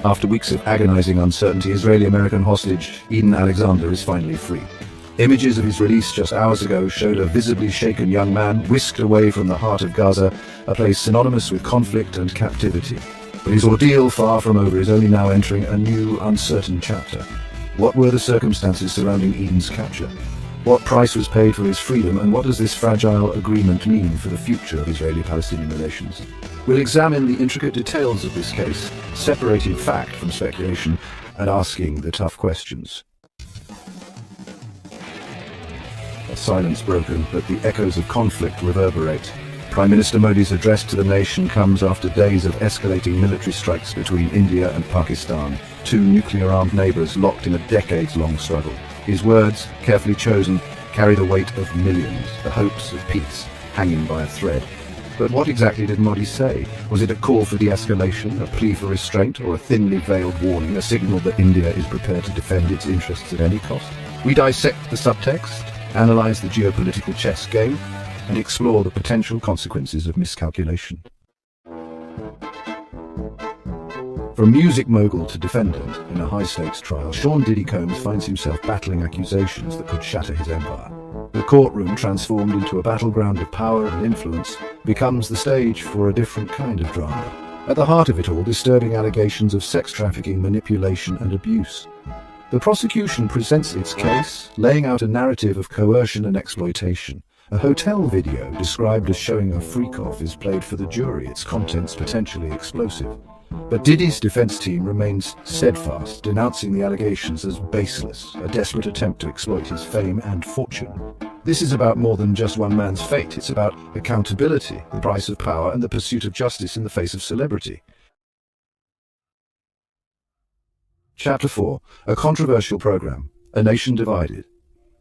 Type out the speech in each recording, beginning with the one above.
After weeks of agonizing uncertainty, Israeli-American hostage Edan Alexander is finally free. Images of his release just hours ago showed a visibly shaken young man whisked away from the heart of Gaza, a place synonymous with conflict and captivity. But his ordeal, far from over, is only now entering a new, uncertain chapter. What were the circumstances surrounding Edan's capture? What price was paid for his freedom, and what does this fragile agreement mean for the future of Israeli-Palestinian relations? We'll examine the intricate details of this case, separating fact from speculation and asking the tough questions. A silence broken, but the echoes of conflict reverberate. Prime Minister Modi's address to the nation comes after days of escalating military strikes between India and Pakistan, two nuclear-armed neighbors locked in a decades-long struggle. His words, carefully chosen, carry the weight of millions, the hopes of peace hanging by a thread. But what exactly did Modi say? Was it a call for de-escalation, a plea for restraint, or a thinly veiled warning, a signal that India is prepared to defend its interests at any cost? We dissect the subtext, analyze the geopolitical chess game, and explore the potential consequences of miscalculation. From music mogul to defendant in a high-stakes trial, Diddy finds himself battling accusations that could shatter his empire. The courtroom, transformed into a battleground of power and influence, becomes the stage for a different kind of drama. At the heart of it all, disturbing allegations of sex trafficking, manipulation, and abuse. The prosecution presents its case, laying out a narrative of coercion and exploitation. A hotel video described as showing a freak-off is played for the jury, its contents potentially explosive. But Diddy's defense team remains steadfast, denouncing the allegations as baseless, a desperate attempt to exploit his fame and fortune. This is about more than just one man's fate. It's about accountability, the price of power, and the pursuit of justice in the face of celebrity. Chapter 4. A controversial program. A nation divided.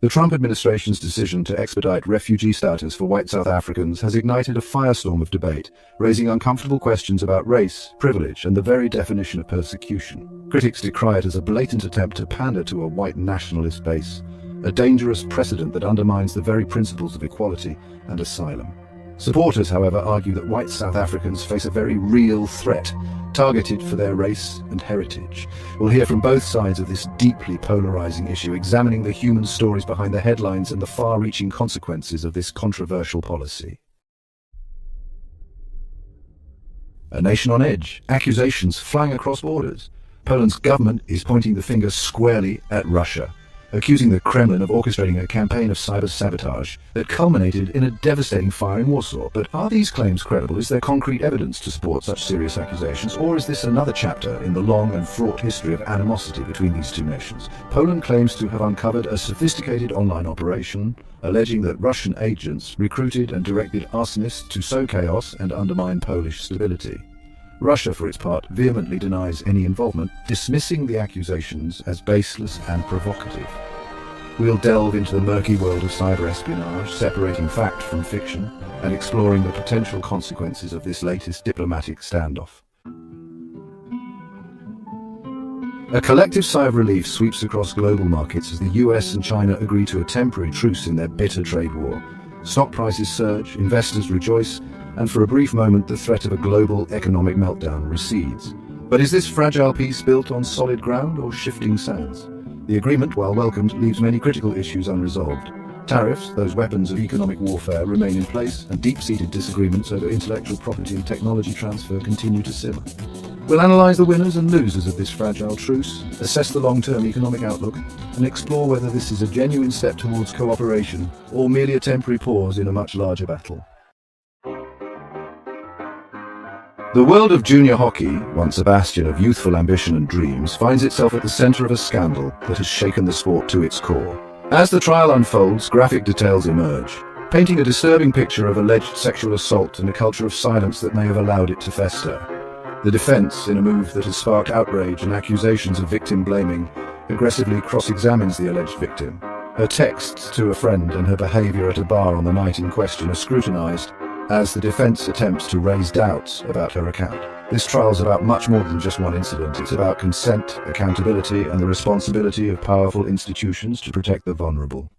The Trump administration's decision to expedite refugee status for white South Africans has ignited a firestorm of debate, raising uncomfortable questions about race, privilege, and the very definition of persecution. Critics decry it as a blatant attempt to pander to a white nationalist base, a dangerous precedent that undermines the very principles of equality and asylum. Supporters, however, argue that white South Africans face a very real threat, targeted for their race and heritage. We'll hear from both sides of this deeply polarizing issue, examining the human stories behind the headlines and the far-reaching consequences of this controversial policy. A nation on edge, accusations flying across borders. Poland's government is pointing the finger squarely at Russia, accusing the Kremlin of orchestrating a campaign of cyber sabotage that culminated in a devastating fire in Warsaw. But are these claims credible? Is there concrete evidence to support such serious accusations? Or is this another chapter in the long and fraught history of animosity between these two nations? Poland claims to have uncovered a sophisticated online operation, alleging that Russian agents recruited and directed arsonists to sow chaos and undermine Polish stability. Russia, for its part, vehemently denies any involvement, dismissing the accusations as baseless and provocative. We'll delve into the murky world of cyber espionage, separating fact from fiction, and exploring the potential consequences of this latest diplomatic standoff. A collective sigh of relief sweeps across global markets as the US and China agree to a temporary truce in their bitter trade war. Stock prices surge, investors rejoice, and for a brief moment the threat of a global economic meltdown recedes. But is this fragile peace built on solid ground or shifting sands? The agreement, while welcomed, leaves many critical issues unresolved. Tariffs, those weapons of economic warfare, remain in place, and deep-seated disagreements over intellectual property and technology transfer continue to simmer. We'll analyze the winners and losers of this fragile truce, assess the long-term economic outlook, and explore whether this is a genuine step towards cooperation or merely a temporary pause in a much larger battle. The world of junior hockey, once a bastion of youthful ambition and dreams, finds itself at the center of a scandal that has shaken the sport to its core. As the trial unfolds, graphic details emerge, painting a disturbing picture of alleged sexual assault and a culture of silence that may have allowed it to fester. The defense, in a move that has sparked outrage and accusations of victim blaming, aggressively cross-examines the alleged victim. Her texts to a friend and her behavior at a bar on the night in question are scrutinized, as the defense attempts to raise doubts about her account. This trial's about much more than just one incident. It's about consent, accountability, and the responsibility of powerful institutions to protect the vulnerable.